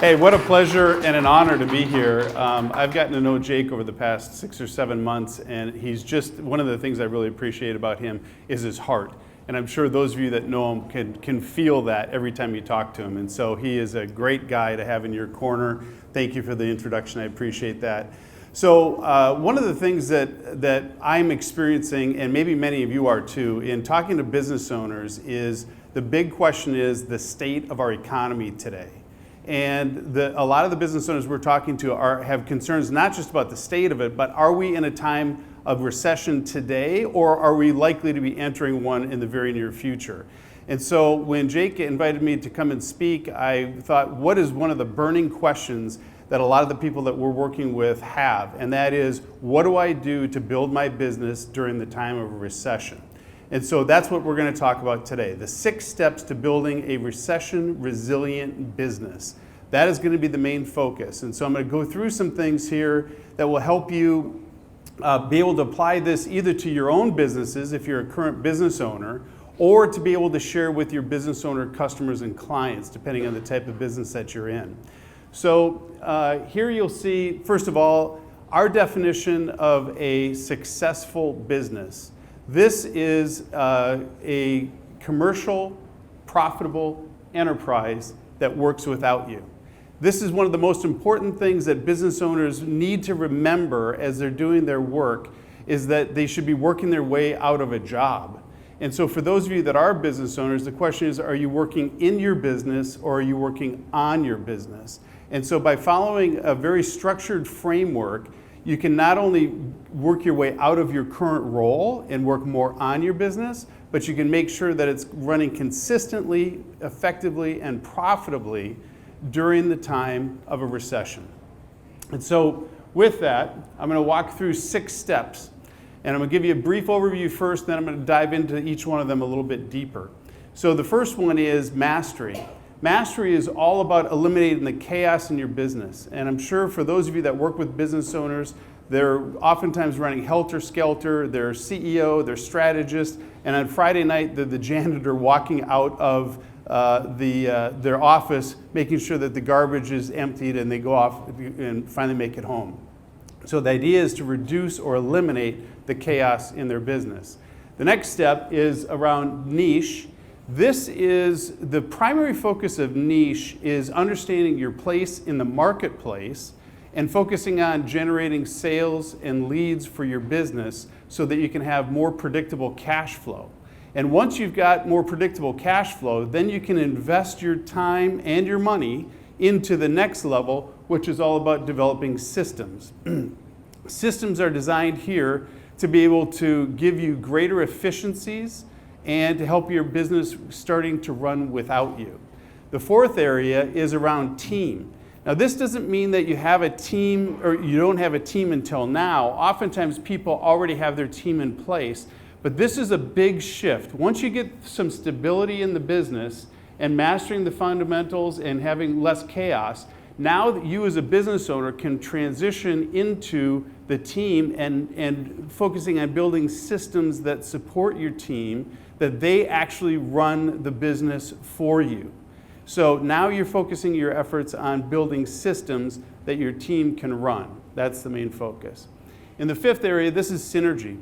Hey, what a pleasure and an honor to be here. I've gotten to know Jake over the past 6 or 7 months, and he's just, one of the things I really appreciate about him is his heart. And I'm sure those of you that know him can feel that every time you talk to him. And so he is a great guy to have in your corner. Thank you for the introduction. I appreciate that. So one of the things that I'm experiencing, and maybe many of you are too, in talking to business owners is the big question is the state of our economy today. And a lot of the business owners we're talking to have concerns not just about the state of it, but are we in a time of recession today, or are we likely to be entering one in the very near future? And so when Jake invited me to come and speak, I thought, what is one of the burning questions that a lot of the people that we're working with have? And that is, what do I do to build my business during the time of a recession? And so that's what we're going to talk about today, the 6 steps to building a recession-resilient business. That is going to be the main focus. And so I'm going to go through some things here that will help you be able to apply this either to your own businesses if you're a current business owner, or to be able to share with your business owner customers and clients, depending on the type of business that you're in. So here you'll see, first of all, our definition of a successful business. This is a commercial, profitable enterprise that works without you. This is one of the most important things that business owners need to remember as they're doing their work, is that they should be working their way out of a job. And so for those of you that are business owners, the question is, are you working in your business or are you working on your business? And so by following a very structured framework, you can not only work your way out of your current role and work more on your business, but you can make sure that it's running consistently, effectively, and profitably during the time of a recession. And so with that, I'm going to walk through 6 steps. And I'm going to give you a brief overview first, then I'm going to dive into each one of them a little bit deeper. So the first one is mastery. Mastery is all about eliminating the chaos in your business. And I'm sure for those of you that work with business owners, they're oftentimes running helter-skelter, they're CEO, they're strategist, and on Friday night, they're the janitor walking out of their office, making sure that the garbage is emptied and they go off and finally make it home. So the idea is to reduce or eliminate the chaos in their business. The next step is around niche. This is the primary focus of niche, is understanding your place in the marketplace and focusing on generating sales and leads for your business so that you can have more predictable cash flow. And once you've got more predictable cash flow, then you can invest your time and your money into the next level, which is all about developing systems. Systems are designed here to be able to give you greater efficiencies and to help your business starting to run without you. The fourth area is around team. Now, this doesn't mean that you have a team or you don't have a team until now. Oftentimes people already have their team in place, but this is a big shift. Once you get some stability in the business and mastering the fundamentals and having less chaos, now that you as a business owner can transition into the team and focusing on building systems that support your team, that they actually run the business for you. So now you're focusing your efforts on building systems that your team can run. That's the main focus. In the fifth area, this is synergy.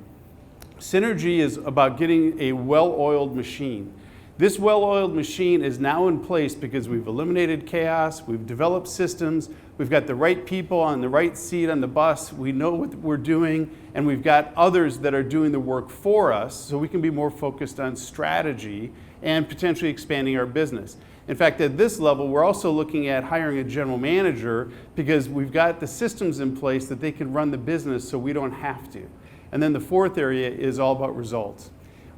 Synergy is about getting a well-oiled machine. This well-oiled machine is now in place because we've eliminated chaos, we've developed systems, we've got the right people on the right seat on the bus, we know what we're doing, and we've got others that are doing the work for us so we can be more focused on strategy and potentially expanding our business. In fact, at this level, we're also looking at hiring a general manager because we've got the systems in place that they can run the business so we don't have to. And then the fourth area is all about results.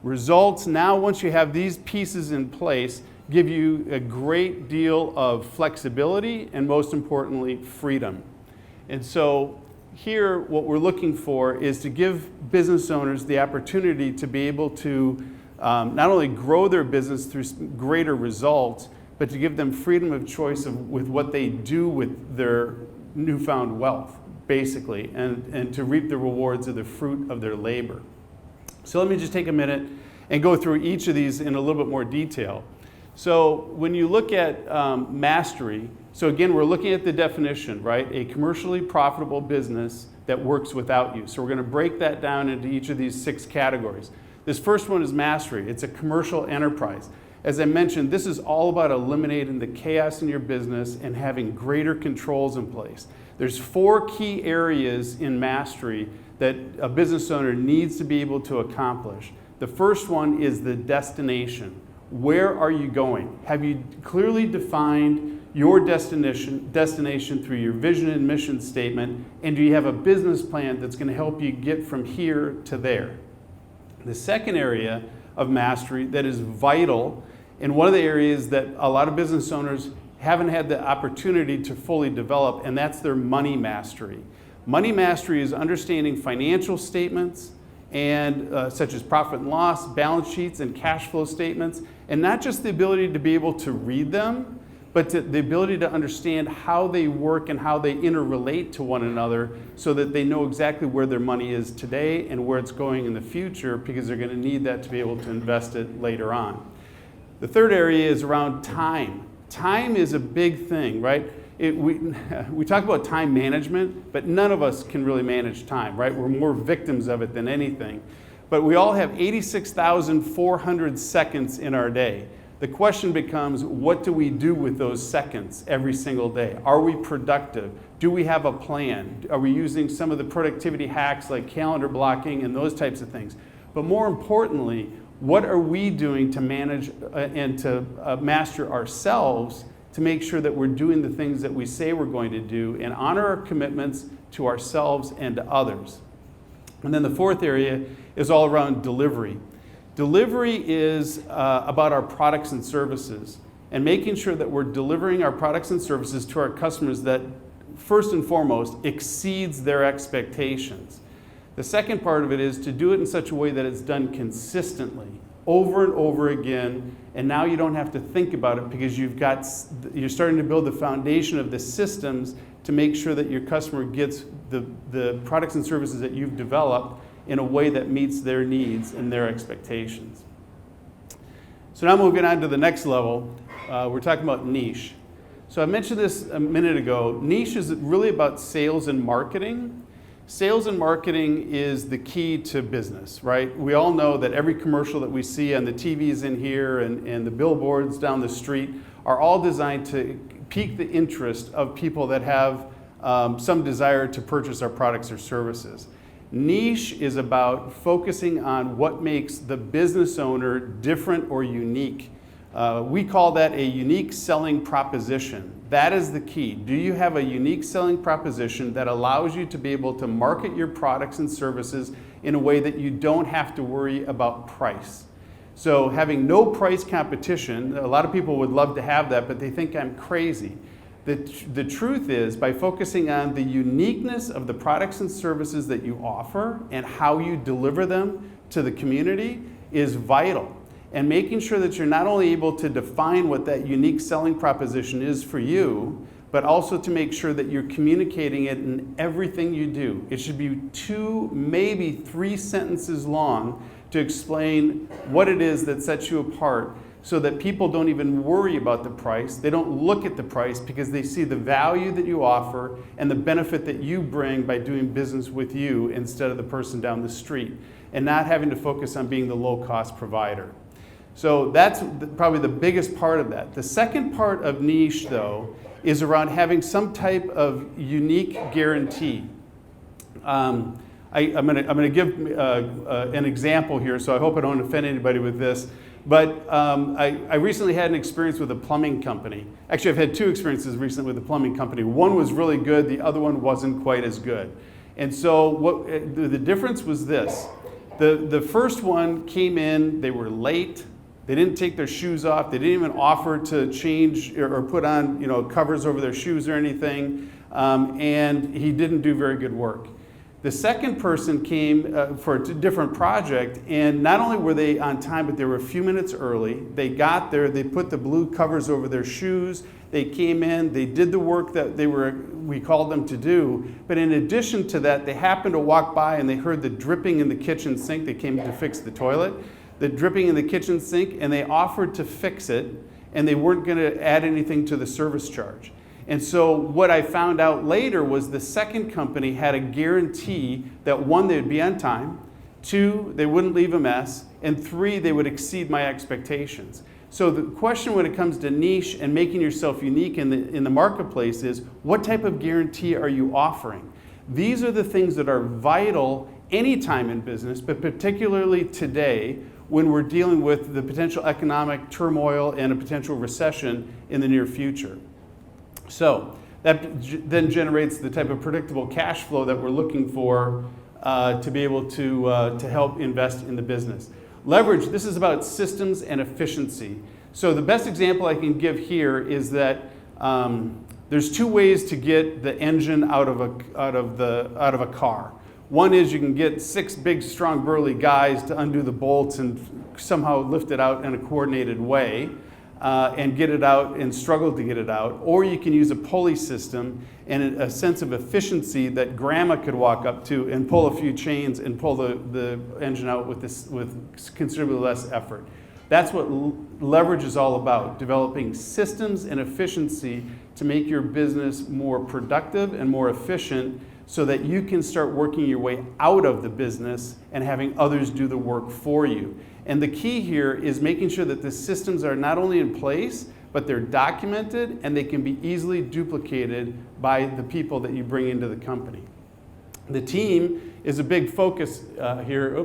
Results, now once you have these pieces in place, give you a great deal of flexibility and most importantly, freedom. And so here what we're looking for is to give business owners the opportunity to be able to not only grow their business through greater results, but to give them freedom of choice with what they do with their newfound wealth, basically, and to reap the rewards of the fruit of their labor. So let me just take a minute and go through each of these in a little bit more detail. So when you look at mastery, so again, we're looking at the definition, right? A commercially profitable business that works without you. So we're going to break that down into each of these 6 categories. This first one is mastery. It's a commercial enterprise. As I mentioned, this is all about eliminating the chaos in your business and having greater controls in place. There's 4 key areas in mastery that a business owner needs to be able to accomplish. The first one is the destination. Where are you going? Have you clearly defined your destination through your vision and mission statement, and do you have a business plan that's going to help you get from here to there? The second area of mastery that is vital, and one of the areas that a lot of business owners haven't had the opportunity to fully develop, and that's their money mastery. Money mastery is understanding financial statements, and such as profit and loss, balance sheets, and cash flow statements, and not just the ability to be able to read them, but the ability to understand how they work and how they interrelate to one another so that they know exactly where their money is today and where it's going in the future, because they're going to need that to be able to invest it later on. The third area is around time. Time is a big thing, right? We talk about time management, but none of us can really manage time, right? We're more victims of it than anything. But we all have 86,400 seconds in our day. The question becomes, what do we do with those seconds every single day? Are we productive? Do we have a plan? Are we using some of the productivity hacks like calendar blocking and those types of things? But more importantly, what are we doing to manage and to master ourselves to make sure that we're doing the things that we say we're going to do and honor our commitments to ourselves and to others? And then the fourth area is all around delivery. Delivery is about our products and services and making sure that we're delivering our products and services to our customers that, first and foremost, exceeds their expectations. The second part of it is to do it in such a way that it's done consistently, over and over again, and now you don't have to think about it because you're starting to build the foundation of the systems to make sure that your customer gets the products and services that you've developed in a way that meets their needs and their expectations. So now moving on to the next level, we're talking about niche. So I mentioned this a minute ago. Niche is really about sales and marketing. Sales and marketing is the key to business, right? We all know that every commercial that we see on the TVs in here and the billboards down the street are all designed to pique the interest of people that have some desire to purchase our products or services. Niche is about focusing on what makes the business owner different or unique. We call that a unique selling proposition. That is the key. Do you have a unique selling proposition that allows you to be able to market your products and services in a way that you don't have to worry about price? So having no price competition, a lot of people would love to have that, but they think I'm crazy. The truth is, by focusing on the uniqueness of the products and services that you offer and how you deliver them to the community is vital. And making sure that you're not only able to define what that unique selling proposition is for you, but also to make sure that you're communicating it in everything you do. It should be 2, maybe 3 sentences long to explain what it is that sets you apart, so that people don't even worry about the price. They don't look at the price because they see the value that you offer and the benefit that you bring by doing business with you instead of the person down the street, and not having to focus on being the low-cost provider. So that's probably the biggest part of that. The second part of niche, though, is around having some type of unique guarantee. I'm going to give an example here, so I hope I don't offend anybody with this. But I recently had an experience with a plumbing company. Actually, I've had 2 experiences recently with a plumbing company. One was really good, the other one wasn't quite as good. And so the difference was this. The first one came in, they were late, they didn't take their shoes off, they didn't even offer to change or put on covers over their shoes or anything, and he didn't do very good work. The second person came for a different project, and not only were they on time, but they were a few minutes early. They got there, they put the blue covers over their shoes, they came in, they did the work that we called them to do, but in addition to that, they happened to walk by and they heard the dripping in the kitchen sink. They came to fix the toilet, the dripping in the kitchen sink, and they offered to fix it. and they weren't going to add anything to the service charge. And so what I found out later was the second company had a guarantee that 1, they would be on time, 2, they wouldn't leave a mess, and 3, they would exceed my expectations. So the question when it comes to niche and making yourself unique in the marketplace is, what type of guarantee are you offering? These are the things that are vital anytime in business, but particularly today when we're dealing with the potential economic turmoil and a potential recession in the near future. So that then generates the type of predictable cash flow that we're looking for to be able to help invest in the business. Leverage, this is about systems and efficiency. So the best example I can give here is that there's 2 ways to get the engine out of a car. One is you can get 6 big, strong, burly guys to undo the bolts and somehow lift it out in a coordinated way. And get it out and struggle to get it out, or you can use a pulley system and a sense of efficiency that grandma could walk up to and pull a few chains and pull the engine out with considerably less effort. That's what leverage is all about, developing systems and efficiency to make your business more productive and more efficient so that you can start working your way out of the business and having others do the work for you. And the key here is making sure that the systems are not only in place, but they're documented and they can be easily duplicated by the people that you bring into the company. The team is a big focus here.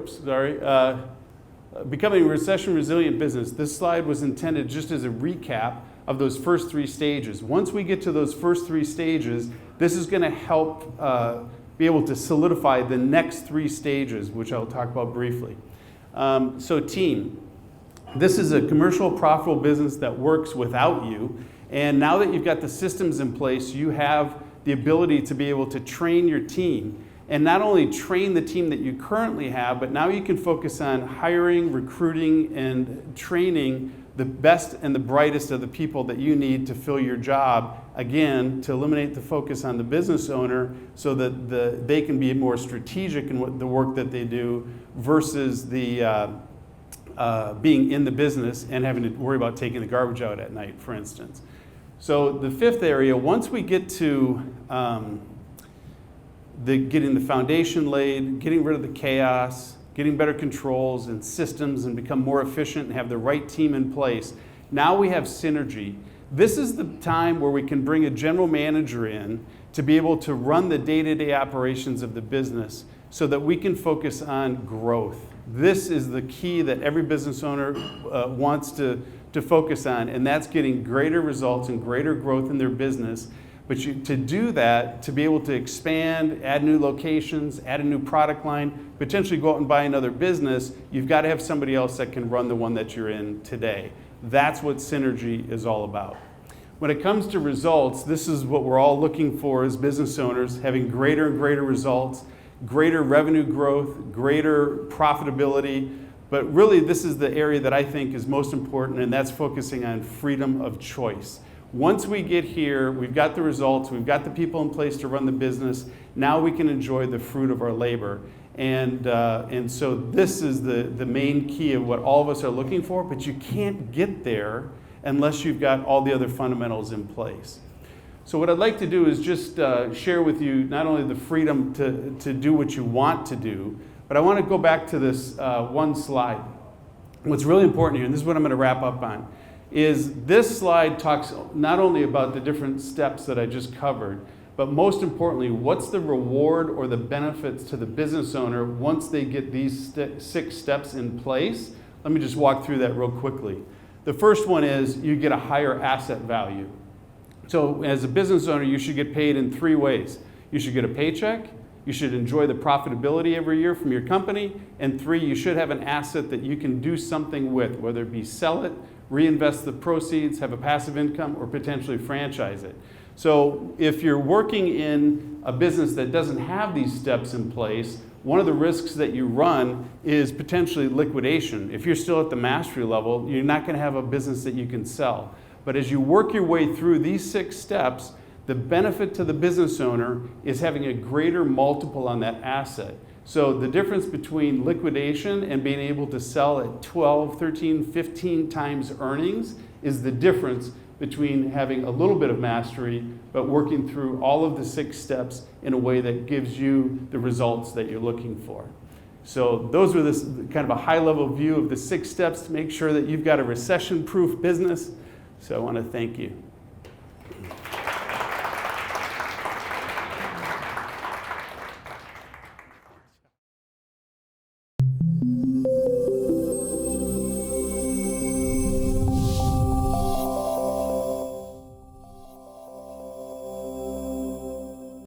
Becoming a recession resilient business. This slide was intended just as a recap of those first 3 stages. Once we get to those first 3 stages, this is going to help be able to solidify the next 3 stages, which I'll talk about briefly. So team, this is a commercial profitable business that works without you. And now that you've got the systems in place, you have the ability to be able to train your team. And not only train the team that you currently have, but now you can focus on hiring, recruiting, and training the best and the brightest of the people that you need to fill your job, again, to eliminate the focus on the business owner so that they can be more strategic in the work that they do versus the being in the business and having to worry about taking the garbage out at night, for instance. So the 5th area, once we get to getting the foundation laid, getting rid of the chaos, getting better controls and systems and become more efficient and have the right team in place, now we have synergy. This is the time where we can bring a general manager in to be able to run the day-to-day operations of the business so that we can focus on growth. This is the key that every business owner wants to focus on, and that's getting greater results and greater growth in their business. But to do that, to be able to expand, add new locations, add a new product line, potentially go out and buy another business, you've got to have somebody else that can run the one that you're in today. That's what synergy is all about. When it comes to results, this is what we're all looking for as business owners, having greater and greater results, greater revenue growth, greater profitability. But really, this is the area that I think is most important, and that's focusing on freedom of choice. Once we get here, we've got the results, we've got the people in place to run the business, now we can enjoy the fruit of our labor. And so this is the main key of what all of us are looking for, but you can't get there unless you've got all the other fundamentals in place. So what I'd like to do is just share with you not only the freedom to do what you want to do, but I want to go back to this one slide. What's really important here, and this is what I'm going to wrap up on, is this slide talks not only about the different steps that I just covered, but most importantly, what's the reward or the benefits to the business owner once they get these 6 steps in place? Let me just walk through that real quickly. The first one is you get a higher asset value. So as a business owner, you should get paid in 3 ways. You should get a paycheck, you should enjoy the profitability every year from your company, and 3, you should have an asset that you can do something with, whether it be sell it, reinvest the proceeds, have a passive income, or potentially franchise it. So if you're working in a business that doesn't have these steps in place, one of the risks that you run is potentially liquidation. If you're still at the mastery level, you're not going to have a business that you can sell. But as you work your way through these 6 steps, the benefit to the business owner is having a greater multiple on that asset. So the difference between liquidation and being able to sell at 12, 13, 15 times earnings is the difference between having a little bit of mastery, but working through all of the 6 steps in a way that gives you the results that you're looking for. So those were this kind of a high-level view of the 6 steps to make sure that you've got a recession-proof business. So I want to thank you.